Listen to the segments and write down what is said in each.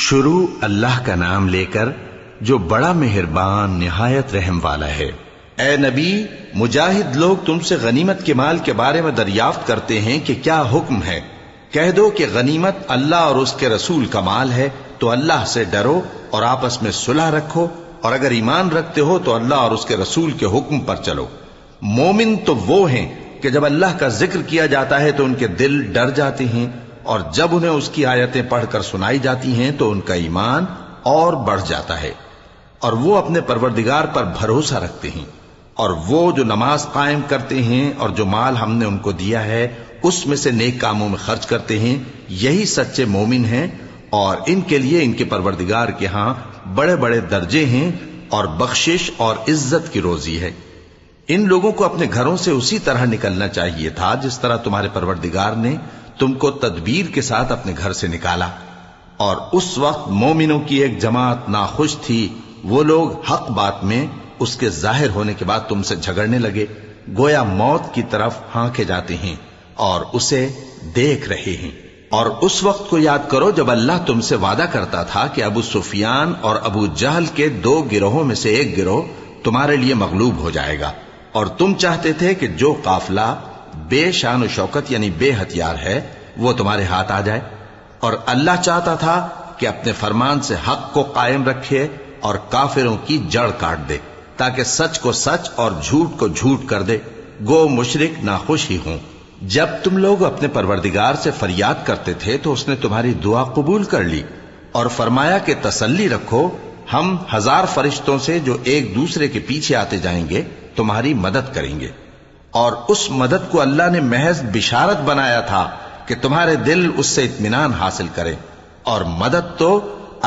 شروع اللہ کا نام لے کر جو بڑا مہربان نہایت رحم والا ہے۔ اے نبی، مجاہد لوگ تم سے غنیمت کے مال کے بارے میں دریافت کرتے ہیں کہ کیا حکم ہے۔ کہہ دو کہ غنیمت اللہ اور اس کے رسول کا مال ہے، تو اللہ سے ڈرو اور آپس میں صلح رکھو، اور اگر ایمان رکھتے ہو تو اللہ اور اس کے رسول کے حکم پر چلو۔ مومن تو وہ ہیں کہ جب اللہ کا ذکر کیا جاتا ہے تو ان کے دل ڈر جاتے ہیں، اور جب انہیں اس کی آیتیں پڑھ کر سنائی جاتی ہیں تو ان کا ایمان اور بڑھ جاتا ہے، اور وہ اپنے پروردگار پر بھروسہ رکھتے ہیں، اور وہ جو نماز قائم کرتے ہیں اور جو مال ہم نے ان کو دیا ہے اس میں سے نیک کاموں میں خرچ کرتے ہیں، یہی سچے مومن ہیں، اور ان کے لیے ان کے پروردگار کے ہاں بڑے بڑے درجے ہیں اور بخشش اور عزت کی روزی ہے۔ ان لوگوں کو اپنے گھروں سے اسی طرح نکلنا چاہیے تھا جس طرح تمہارے پروردگار نے تم کو تدبیر کے ساتھ اپنے گھر سے نکالا، اور اس وقت مومنوں کی ایک جماعت ناخوش تھی۔ وہ لوگ حق بات میں اس کے ظاہر ہونے کے بعد تم سے جھگڑنے لگے، گویا موت کی طرف ہانکے جاتے ہیں اور اسے دیکھ رہے ہیں۔ اور اس وقت کو یاد کرو جب اللہ تم سے وعدہ کرتا تھا کہ ابو سفیان اور ابو جہل کے 2 گروہوں میں سے ایک گروہ تمہارے لیے مغلوب ہو جائے گا، اور تم چاہتے تھے کہ جو قافلہ بے شان و شوکت یعنی بے ہتھیار ہے وہ تمہارے ہاتھ آ جائے، اور اللہ چاہتا تھا کہ اپنے فرمان سے حق کو قائم رکھے اور کافروں کی جڑ کاٹ دے، تاکہ سچ کو سچ اور جھوٹ کو جھوٹ کر دے، گو مشرک ناخوش ہی ہوں۔ جب تم لوگ اپنے پروردگار سے فریاد کرتے تھے تو اس نے تمہاری دعا قبول کر لی اور فرمایا کہ تسلی رکھو، ہم 1000 فرشتوں سے جو ایک دوسرے کے پیچھے آتے جائیں گے تمہاری مدد کریں گے۔ اور اس مدد کو اللہ نے محض بشارت بنایا تھا کہ تمہارے دل اس سے اطمینان حاصل کریں، اور مدد تو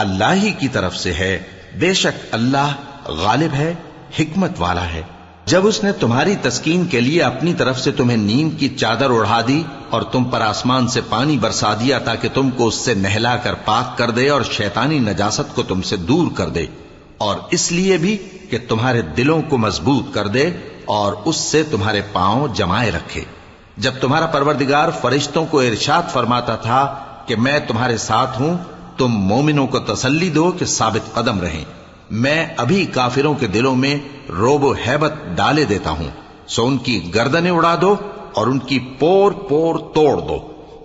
اللہ ہی کی طرف سے ہے، بے شک اللہ غالب ہے، حکمت والا ہے۔ جب اس نے تمہاری تسکین کے لیے اپنی طرف سے تمہیں نیند کی چادر اڑھا دی اور تم پر آسمان سے پانی برسا دیا تاکہ تم کو اس سے نہلا کر پاک کر دے اور شیطانی نجاست کو تم سے دور کر دے، اور اس لیے بھی کہ تمہارے دلوں کو مضبوط کر دے اور اس سے تمہارے پاؤں جمائے رکھے۔ جب تمہارا پروردگار فرشتوں کو ارشاد فرماتا تھا کہ میں تمہارے ساتھ ہوں، تم مومنوں کو تسلی دو کہ ثابت قدم رہیں، میں ابھی کافروں کے دلوں میں رعب و ہیبت ڈالے دیتا ہوں، سو ان کی گردنیں اڑا دو اور ان کی پور پور توڑ دو۔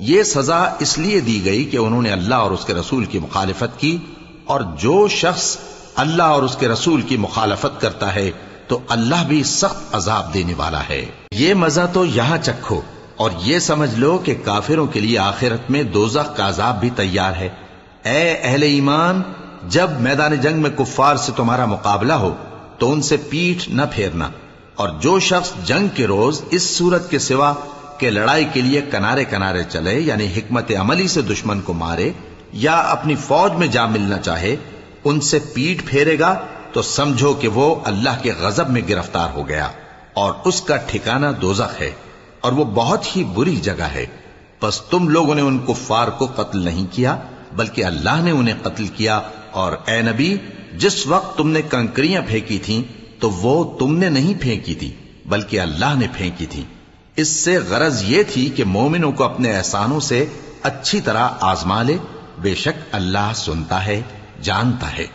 یہ سزا اس لیے دی گئی کہ انہوں نے اللہ اور اس کے رسول کی مخالفت کی، اور جو شخص اللہ اور اس کے رسول کی مخالفت کرتا ہے تو اللہ بھی سخت عذاب دینے والا ہے۔ یہ مزہ تو یہاں چکھو، اور یہ سمجھ لو کہ کافروں کے لیے آخرت میں دوزخ کا عذاب بھی تیار ہے۔ اے اہل ایمان، جب میدان جنگ میں کفار سے تمہارا مقابلہ ہو تو ان سے پیٹھ نہ پھیرنا، اور جو شخص جنگ کے روز اس صورت کے سوا کہ لڑائی کے لیے کنارے کنارے چلے یعنی حکمت عملی سے دشمن کو مارے یا اپنی فوج میں جا ملنا چاہے، ان سے پیٹھ پھیرے گا تو سمجھو کہ وہ اللہ کے غضب میں گرفتار ہو گیا، اور اس کا ٹھکانہ دوزخ ہے، اور وہ بہت ہی بری جگہ ہے۔ پس تم لوگوں نے ان کفار کو قتل نہیں کیا بلکہ اللہ نے انہیں قتل کیا، اور اے نبی، جس وقت تم نے کنکریاں پھینکی تھیں تو وہ تم نے نہیں پھینکی تھی بلکہ اللہ نے پھینکی تھی۔ اس سے غرض یہ تھی کہ مومنوں کو اپنے احسانوں سے اچھی طرح آزما لے، بے شک اللہ سنتا ہے، جانتا ہے۔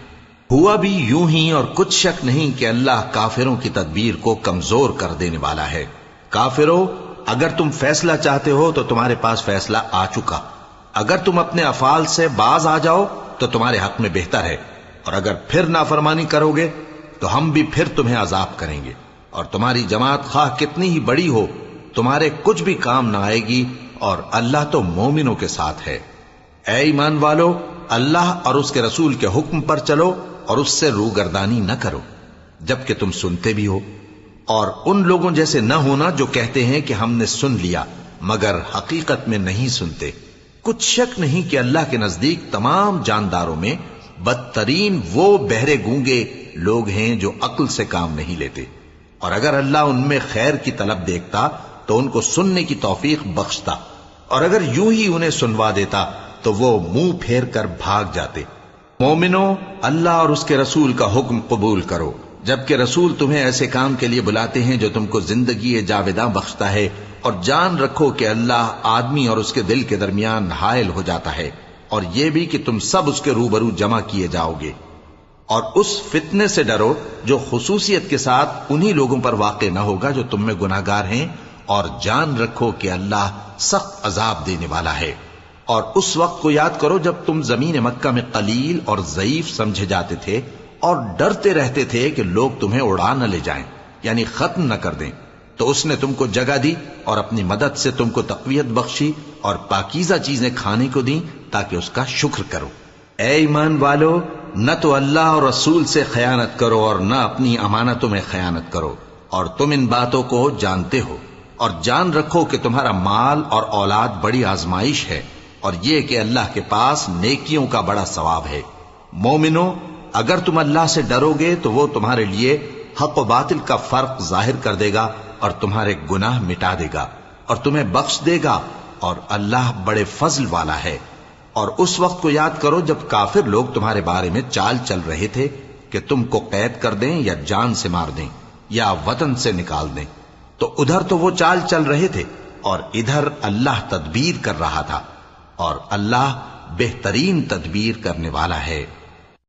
ہوا بھی یوں ہی، اور کچھ شک نہیں کہ اللہ کافروں کی تدبیر کو کمزور کر دینے والا ہے۔ کافروں، اگر تم فیصلہ چاہتے ہو تو تمہارے پاس فیصلہ آ چکا، اگر تم اپنے افعال سے باز آ جاؤ تو تمہارے حق میں بہتر ہے، اور اگر پھر نافرمانی کرو گے تو ہم بھی پھر تمہیں عذاب کریں گے، اور تمہاری جماعت خواہ کتنی ہی بڑی ہو تمہارے کچھ بھی کام نہ آئے گی، اور اللہ تو مومنوں کے ساتھ ہے۔ اے ایمان والو، اللہ اور اس کے رسول کے حکم پر چلو اور اس سے روگردانی نہ کرو جبکہ تم سنتے بھی ہو، اور ان لوگوں جیسے نہ ہونا جو کہتے ہیں کہ ہم نے سن لیا مگر حقیقت میں نہیں سنتے۔ کچھ شک نہیں کہ اللہ کے نزدیک تمام جانداروں میں بدترین وہ بہرے گونگے لوگ ہیں جو عقل سے کام نہیں لیتے، اور اگر اللہ ان میں خیر کی طلب دیکھتا تو ان کو سننے کی توفیق بخشتا، اور اگر یوں ہی انہیں سنوا دیتا تو وہ منہ پھیر کر بھاگ جاتے۔ مومنوں، اللہ اور اس کے رسول کا حکم قبول کرو، جبکہ رسول تمہیں ایسے کام کے لیے بلاتے ہیں جو تم کو زندگی جاوداں بخشتا ہے، اور جان رکھو کہ اللہ آدمی اور اس کے دل کے درمیان حائل ہو جاتا ہے، اور یہ بھی کہ تم سب اس کے روبرو جمع کیے جاؤ گے، اور اس فتنے سے ڈرو جو خصوصیت کے ساتھ انہی لوگوں پر واقع نہ ہوگا جو تم میں گناہگار ہیں، اور جان رکھو کہ اللہ سخت عذاب دینے والا ہے۔ اور اس وقت کو یاد کرو جب تم زمین مکہ میں قلیل اور ضعیف سمجھے جاتے تھے اور ڈرتے رہتے تھے کہ لوگ تمہیں اڑا نہ لے جائیں، یعنی ختم نہ کر دیں، تو اس نے تم کو جگہ دی اور اپنی مدد سے تم کو تقویت بخشی اور پاکیزہ چیزیں کھانے کو دیں تاکہ اس کا شکر کرو۔ اے ایمان والو، نہ تو اللہ اور رسول سے خیانت کرو اور نہ اپنی امانتوں میں خیانت کرو، اور تم ان باتوں کو جانتے ہو، اور جان رکھو کہ تمہارا مال اور اولاد بڑی آزمائش ہے، اور یہ کہ اللہ کے پاس نیکیوں کا بڑا ثواب ہے۔ مومنو، اگر تم اللہ سے ڈرو گے تو وہ تمہارے لیے حق و باطل کا فرق ظاہر کر دے گا اور تمہارے گناہ مٹا دے گا اور تمہیں بخش دے گا، اور اللہ بڑے فضل والا ہے۔ اور اس وقت کو یاد کرو جب کافر لوگ تمہارے بارے میں چال چل رہے تھے کہ تم کو قید کر دیں یا جان سے مار دیں یا وطن سے نکال دیں، تو ادھر تو وہ چال چل رہے تھے اور ادھر اللہ تدبیر کر رہا تھا، اور اللہ بہترین تدبیر کرنے والا ہے۔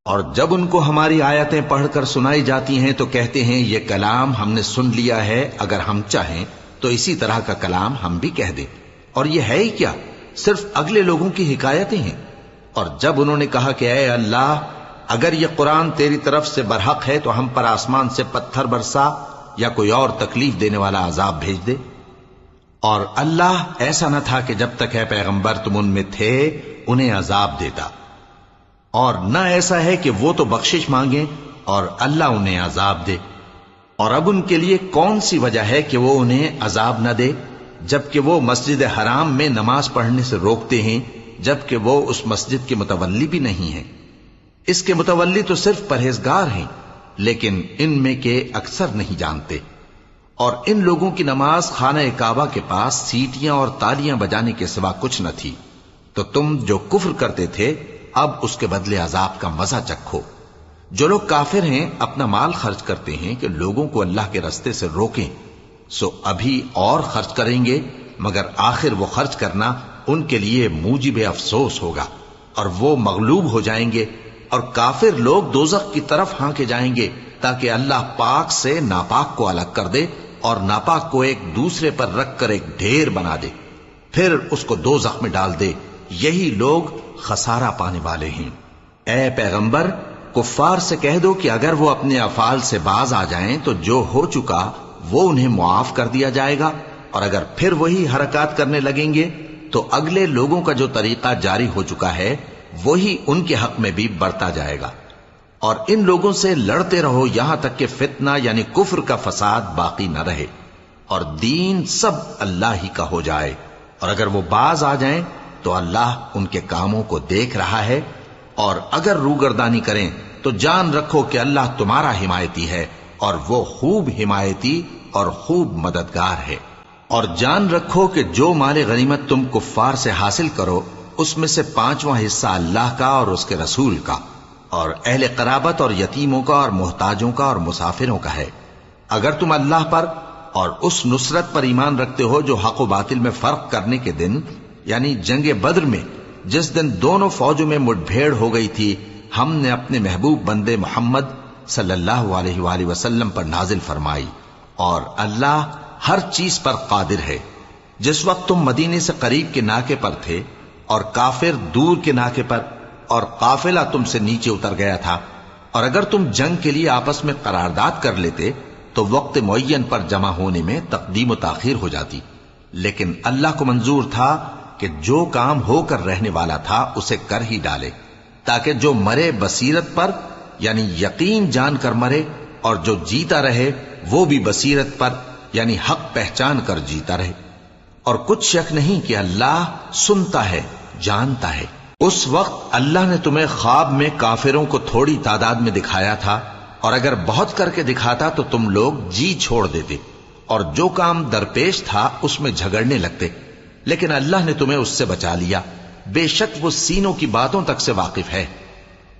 اور جب ان کو ہماری آیتیں پڑھ کر سنائی جاتی ہیں تو کہتے ہیں یہ کلام ہم نے سن لیا ہے، اگر ہم چاہیں تو اسی طرح کا کلام ہم بھی کہہ دیں، اور یہ ہے ہی کیا، صرف اگلے لوگوں کی حکایتیں ہیں۔ اور جب انہوں نے کہا کہ اے اللہ، اگر یہ قرآن تیری طرف سے برحق ہے تو ہم پر آسمان سے پتھر برسا یا کوئی اور تکلیف دینے والا عذاب بھیج دے۔ اور اللہ ایسا نہ تھا کہ جب تک اے پیغمبر تم ان میں تھے انہیں عذاب دیتا، اور نہ ایسا ہے کہ وہ تو بخشش مانگیں اور اللہ انہیں عذاب دے۔ اور اب ان کے لیے کون سی وجہ ہے کہ وہ انہیں عذاب نہ دے، جبکہ وہ مسجد حرام میں نماز پڑھنے سے روکتے ہیں، جبکہ وہ اس مسجد کے متولی بھی نہیں ہیں۔ اس کے متولی تو صرف پرہیزگار ہیں، لیکن ان میں کے اکثر نہیں جانتے۔ اور ان لوگوں کی نماز خانہ کعبہ کے پاس سیٹیاں اور تالیاں بجانے کے سوا کچھ نہ تھی، تو تم جو کفر کرتے تھے اب اس کے بدلے عذاب کا مزہ چکھو۔ جو لوگ کافر ہیں اپنا مال خرچ کرتے ہیں کہ لوگوں کو اللہ کے رستے سے روکیں، سو ابھی اور خرچ کریں گے، مگر آخر وہ خرچ کرنا ان کے لیے موجب افسوس ہوگا، اور وہ مغلوب ہو جائیں گے، اور کافر لوگ دوزخ کی طرف ہانکے جائیں گے تاکہ اللہ پاک سے ناپاک کو الگ کر دے اور ناپاک کو ایک دوسرے پر رکھ کر ایک ڈھیر بنا دے، پھر اس کو دوزخ میں ڈال دے۔ یہی لوگ خسارہ پانے والے ہیں۔ اے پیغمبر، کفار سے کہہ دو کہ اگر وہ اپنے افعال سے باز آ جائیں تو جو ہو چکا وہ انہیں معاف کر دیا جائے گا، اور اگر پھر وہی حرکات کرنے لگیں گے تو اگلے لوگوں کا جو طریقہ جاری ہو چکا ہے وہی ان کے حق میں بھی برتا جائے گا۔ اور ان لوگوں سے لڑتے رہو یہاں تک کہ فتنہ یعنی کفر کا فساد باقی نہ رہے اور دین سب اللہ ہی کا ہو جائے، اور اگر وہ باز آ جائیں تو اللہ ان کے کاموں کو دیکھ رہا ہے، اور اگر روگردانی کریں تو جان رکھو کہ اللہ تمہارا حمایتی ہے، اور وہ خوب حمایتی اور خوب مددگار ہے۔ اور جان رکھو کہ جو مال غنیمت تم کفار سے حاصل کرو اس میں سے 5واں حصہ اللہ کا اور اس کے رسول کا، اور اہل قرابت اور یتیموں کا اور محتاجوں کا اور مسافروں کا ہے۔ اگر تم اللہ پر اور اس نصرت پر ایمان رکھتے ہو جو حق و باطل میں فرق کرنے کے دن یعنی جنگ بدر میں جس دن دونوں فوجوں میں مٹ بھیڑ ہو گئی تھی، ہم نے اپنے محبوب بندے محمد صلی اللہ علیہ وآلہ وسلم پر نازل فرمائی، اور اللہ ہر چیز پر قادر ہے۔ جس وقت تم مدینے سے قریب کے ناکے پر تھے اور کافر دور کے ناکے پر، اور قافلہ تم سے نیچے اتر گیا تھا، اور اگر تم جنگ کے لیے آپس میں قرارداد کر لیتے تو وقت معین پر جمع ہونے میں تقدیم و تاخیر ہو جاتی، لیکن اللہ کو منظور تھا کہ جو کام ہو کر رہنے والا تھا اسے کر ہی ڈالے، تاکہ جو مرے بصیرت پر یعنی یقین جان کر مرے، اور جو جیتا رہے وہ بھی بصیرت پر یعنی حق پہچان کر جیتا رہے۔ اور کچھ شک نہیں کہ اللہ سنتا ہے، جانتا ہے۔ اس وقت اللہ نے تمہیں خواب میں کافروں کو تھوڑی تعداد میں دکھایا تھا، اور اگر بہت کر کے دکھاتا تو تم لوگ جی چھوڑ دیتے اور جو کام درپیش تھا اس میں جھگڑنے لگتے، لیکن اللہ نے تمہیں اس سے بچا لیا، بے شک وہ سینوں کی باتوں تک سے واقف ہے۔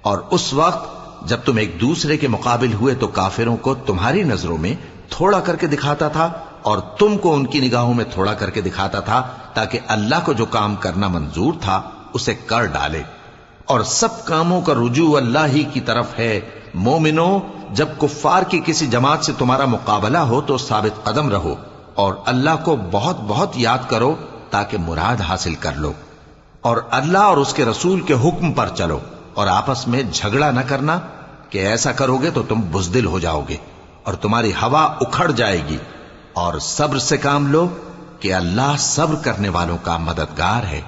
اور اس وقت جب تم ایک دوسرے کے مقابل ہوئے تو کافروں کو تمہاری نظروں میں تھوڑا کر کے دکھاتا تھا اور تم کو ان کی نگاہوں میں تھوڑا کر کے دکھاتا تھا، تاکہ اللہ کو جو کام کرنا منظور تھا اسے کر ڈالے۔ اور سب کاموں کا رجوع اللہ ہی کی طرف ہے۔ مومنو، جب کفار کی کسی جماعت سے تمہارا مقابلہ ہو تو ثابت قدم رہو اور اللہ کو بہت بہت یاد کرو تاکہ مراد حاصل کر لو، اور اللہ اور اس کے رسول کے حکم پر چلو، اور آپس میں جھگڑا نہ کرنا کہ ایسا کرو گے تو تم بزدل ہو جاؤ گے اور تمہاری ہوا اکھڑ جائے گی، اور صبر سے کام لو کہ اللہ صبر کرنے والوں کا مددگار ہے۔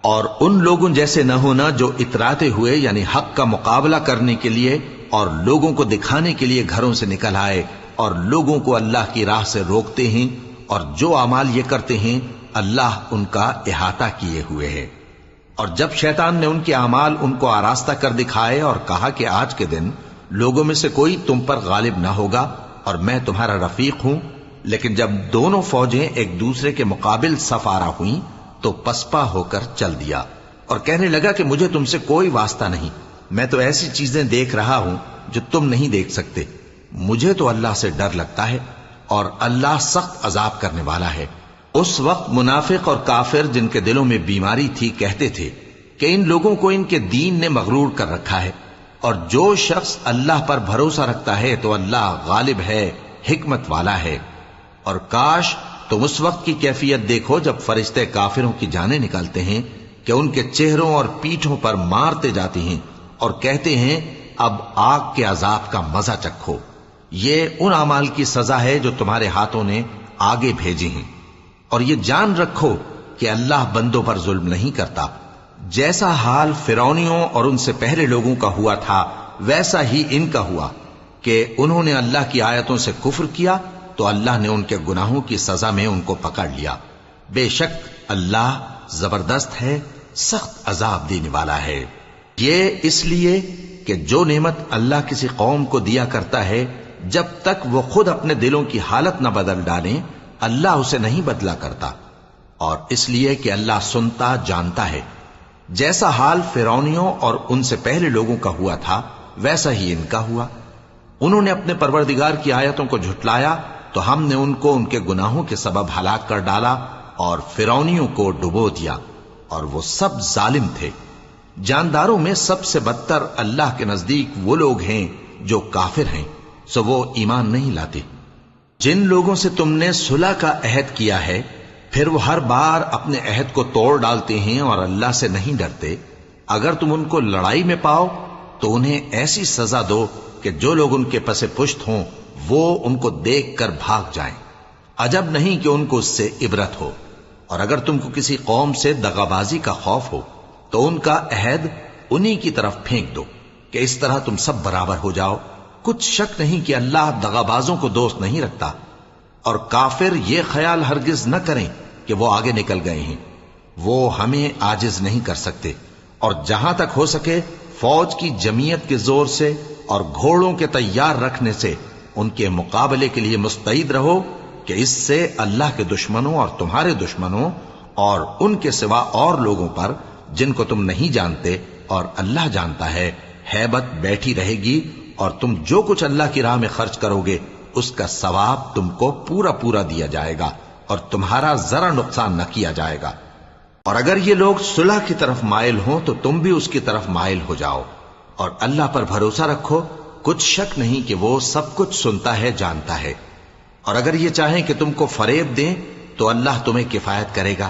اور ان لوگوں جیسے نہ ہونا جو اتراتے ہوئے یعنی حق کا مقابلہ کرنے کے لیے اور لوگوں کو دکھانے کے لیے گھروں سے نکل آئے اور لوگوں کو اللہ کی راہ سے روکتے ہیں، اور جو اعمال یہ کرتے ہیں اللہ ان کا احاطہ کیے ہوئے ہے۔ اور جب شیطان نے ان کے اعمال ان کو آراستہ کر دکھائے اور کہا کہ آج کے دن لوگوں میں سے کوئی تم پر غالب نہ ہوگا اور میں تمہارا رفیق ہوں، لیکن جب دونوں فوجیں ایک دوسرے کے مقابل صف آرا ہوئیں تو پسپا ہو کر چل دیا اور کہنے لگا کہ مجھے تم سے کوئی واسطہ نہیں، میں تو ایسی چیزیں دیکھ رہا ہوں جو تم نہیں دیکھ سکتے، مجھے تو اللہ سے ڈر لگتا ہے اور اللہ سخت عذاب کرنے والا ہے۔ اس وقت منافق اور کافر جن کے دلوں میں بیماری تھی کہتے تھے کہ ان لوگوں کو ان کے دین نے مغرور کر رکھا ہے، اور جو شخص اللہ پر بھروسہ رکھتا ہے تو اللہ غالب ہے، حکمت والا ہے۔ اور کاش تم اس وقت کی کیفیت دیکھو جب فرشتے کافروں کی جانیں نکالتے ہیں کہ ان کے چہروں اور پیٹھوں پر مارتے جاتے ہیں اور کہتے ہیں اب آگ کے عذاب کا مزہ چکھو، یہ ان اعمال کی سزا ہے جو تمہارے ہاتھوں نے آگے بھیجی ہیں۔ اور یہ جان رکھو کہ اللہ بندوں پر ظلم نہیں کرتا، جیسا حال فرعونیوں اور ان سے پہلے لوگوں کا ہوا تھا ویسا ہی ان کا ہوا کہ انہوں نے اللہ کی آیتوں سے کفر کیا تو اللہ نے ان کے گناہوں کی سزا میں ان کو پکڑ لیا۔ بے شک اللہ زبردست ہے، سخت عذاب دینے والا ہے۔ یہ اس لیے کہ جو نعمت اللہ کسی قوم کو دیا کرتا ہے جب تک وہ خود اپنے دلوں کی حالت نہ بدل ڈالیں اللہ اسے نہیں بدلا کرتا، اور اس لیے کہ اللہ سنتا جانتا ہے۔ جیسا حال فرعونیوں اور ان سے پہلے لوگوں کا ہوا تھا ویسا ہی ان کا ہوا۔ انہوں نے اپنے پروردگار کی آیتوں کو جھٹلایا تو ہم نے ان کو ان کے گناہوں کے سبب ہلاک کر ڈالا اور فرعونیوں کو ڈبو دیا، اور وہ سب ظالم تھے۔ جانداروں میں سب سے بدتر اللہ کے نزدیک وہ لوگ ہیں جو کافر ہیں، سو وہ ایمان نہیں لاتے۔ جن لوگوں سے تم نے صلح کا عہد کیا ہے پھر وہ ہر بار اپنے عہد کو توڑ ڈالتے ہیں اور اللہ سے نہیں ڈرتے، اگر تم ان کو لڑائی میں پاؤ تو انہیں ایسی سزا دو کہ جو لوگ ان کے پس پشت ہوں وہ ان کو دیکھ کر بھاگ جائیں، عجب نہیں کہ ان کو اس سے عبرت ہو۔ اور اگر تم کو کسی قوم سے دغابازی کا خوف ہو تو ان کا عہد انہی کی طرف پھینک دو کہ اس طرح تم سب برابر ہو جاؤ۔ کچھ شک نہیں کہ اللہ دغابازوں کو دوست نہیں رکھتا، اور کافر یہ خیال ہرگز نہ کریں کہ وہ آگے نکل گئے ہیں، وہ ہمیں عاجز نہیں کر سکتے۔ اور جہاں تک ہو سکے فوج کی جمعیت کے زور سے اور گھوڑوں کے تیار رکھنے سے ان کے مقابلے کے لیے مستعد رہو کہ اس سے اللہ کے دشمنوں اور تمہارے دشمنوں اور ان کے سوا اور لوگوں پر جن کو تم نہیں جانتے اور اللہ جانتا ہے ہیبت بیٹھی رہے گی، اور تم جو کچھ اللہ کی راہ میں خرچ کرو گے اس کا ثواب تم کو پورا پورا دیا جائے گا اور تمہارا ذرا نقصان نہ کیا جائے گا۔ اور اگر یہ لوگ صلح کی طرف مائل ہوں تو تم بھی اس کی طرف مائل ہو جاؤ، اور اللہ پر بھروسہ رکھو، کچھ شک نہیں کہ وہ سب کچھ سنتا ہے، جانتا ہے۔ اور اگر یہ چاہیں کہ تم کو فریب دیں تو اللہ تمہیں کفایت کرے گا،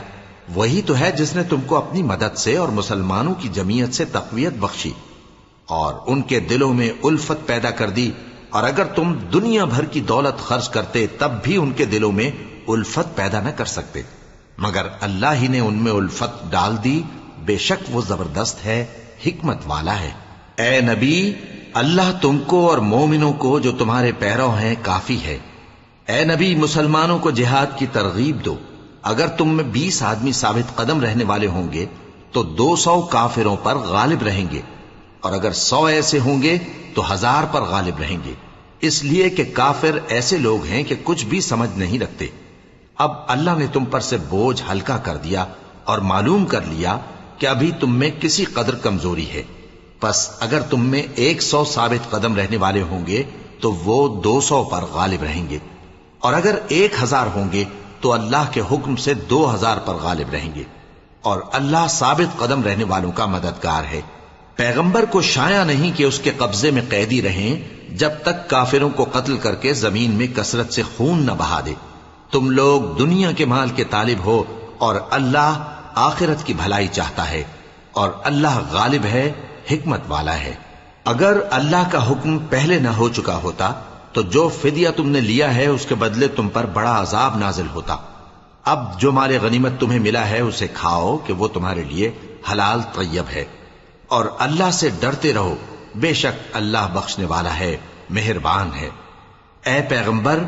وہی تو ہے جس نے تم کو اپنی مدد سے اور مسلمانوں کی جمعیت سے تقویت بخشی اور ان کے دلوں میں الفت پیدا کر دی، اور اگر تم دنیا بھر کی دولت خرچ کرتے تب بھی ان کے دلوں میں الفت پیدا نہ کر سکتے، مگر اللہ ہی نے ان میں الفت ڈال دی، بے شک وہ زبردست ہے، حکمت والا ہے۔ اے نبی، اللہ تم کو اور مومنوں کو جو تمہارے پیرو ہیں کافی ہے۔ اے نبی، مسلمانوں کو جہاد کی ترغیب دو۔ اگر تم میں 20 آدمی ثابت قدم رہنے والے ہوں گے تو 200 کافروں پر غالب رہیں گے، اور اگر 100 ایسے ہوں گے تو 1000 پر غالب رہیں گے، اس لیے کہ کافر ایسے لوگ ہیں کہ کچھ بھی سمجھ نہیں رکھتے۔ اب اللہ نے تم پر سے بوجھ ہلکا کر دیا اور معلوم کر لیا کہ ابھی تم میں کسی قدر کمزوری ہے، پس اگر تم میں 100 ثابت قدم رہنے والے ہوں گے تو وہ 200 پر غالب رہیں گے، اور اگر 1000 ہوں گے تو اللہ کے حکم سے 2000 پر غالب رہیں گے، اور اللہ ثابت قدم رہنے والوں کا مددگار ہے۔ پیغمبر کو شایع نہیں کہ اس کے قبضے میں قیدی رہیں جب تک کافروں کو قتل کر کے زمین میں کثرت سے خون نہ بہا دے۔ تم لوگ دنیا کے مال کے طالب ہو اور اللہ آخرت کی بھلائی چاہتا ہے، اور اللہ غالب ہے، حکمت والا ہے۔ اگر اللہ کا حکم پہلے نہ ہو چکا ہوتا تو جو فدیہ تم نے لیا ہے اس کے بدلے تم پر بڑا عذاب نازل ہوتا۔ اب جو مال غنیمت تمہیں ملا ہے اسے کھاؤ کہ وہ تمہارے لیے حلال طیب ہے، اور اللہ سے ڈرتے رہو، بے شک اللہ بخشنے والا ہے، مہربان ہے۔ اے پیغمبر،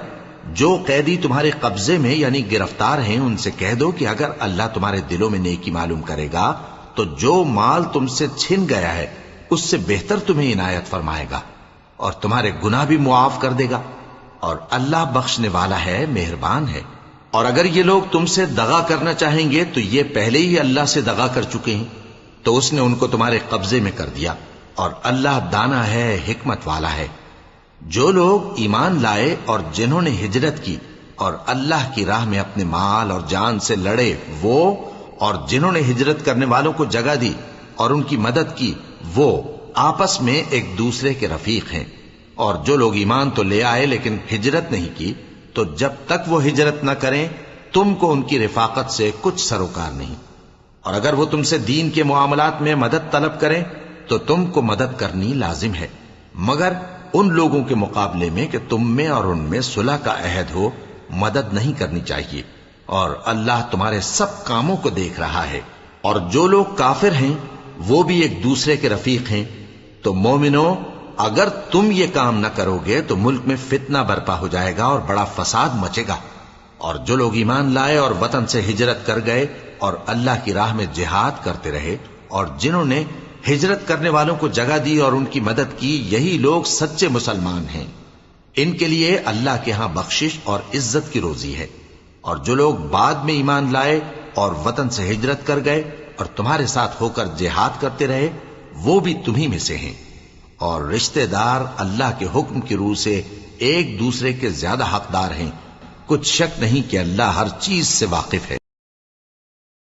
جو قیدی تمہارے قبضے میں یعنی گرفتار ہیں ان سے کہہ دو کہ اگر اللہ تمہارے دلوں میں نیکی معلوم کرے گا تو جو مال تم سے چھن گیا ہے اس سے بہتر تمہیں عنایت فرمائے گا، اور تمہارے گناہ بھی معاف کر دے گا، اور اللہ بخشنے والا ہے، مہربان ہے۔ اور اگر یہ لوگ تم سے دغا کرنا چاہیں گے تو یہ پہلے ہی اللہ سے دغا کر چکے ہیں، تو اس نے ان کو تمہارے قبضے میں کر دیا، اور اللہ دانا ہے، حکمت والا ہے۔ جو لوگ ایمان لائے اور جنہوں نے ہجرت کی اور اللہ کی راہ میں اپنے مال اور جان سے لڑے وہ، اور جنہوں نے ہجرت کرنے والوں کو جگہ دی اور ان کی مدد کی وہ، آپس میں ایک دوسرے کے رفیق ہیں۔ اور جو لوگ ایمان تو لے آئے لیکن ہجرت نہیں کی، تو جب تک وہ ہجرت نہ کریں تم کو ان کی رفاقت سے کچھ سروکار نہیں۔ اور اگر وہ تم سے دین کے معاملات میں مدد طلب کریں تو تم کو مدد کرنی لازم ہے، مگر ان لوگوں کے مقابلے میں کہ تم میں اور ان میں صلح کا عہد ہو مدد نہیں کرنی چاہیے، اور اللہ تمہارے سب کاموں کو دیکھ رہا ہے۔ اور جو لوگ کافر ہیں وہ بھی ایک دوسرے کے رفیق ہیں۔ تو مومنو، اگر تم یہ کام نہ کرو گے تو ملک میں فتنہ برپا ہو جائے گا اور بڑا فساد مچے گا۔ اور جو لوگ ایمان لائے اور وطن سے ہجرت کر گئے اور اللہ کی راہ میں جہاد کرتے رہے، اور جنہوں نے ہجرت کرنے والوں کو جگہ دی اور ان کی مدد کی، یہی لوگ سچے مسلمان ہیں۔ ان کے لیے اللہ کے ہاں بخشش اور عزت کی روزی ہے۔ اور جو لوگ بعد میں ایمان لائے اور وطن سے ہجرت کر گئے اور تمہارے ساتھ ہو کر جہاد کرتے رہے، وہ بھی تمہیں میں سے ہیں۔ اور رشتہ دار اللہ کے حکم کی روح سے ایک دوسرے کے زیادہ حقدار ہیں۔ کچھ شک نہیں کہ اللہ ہر چیز سے واقف ہے۔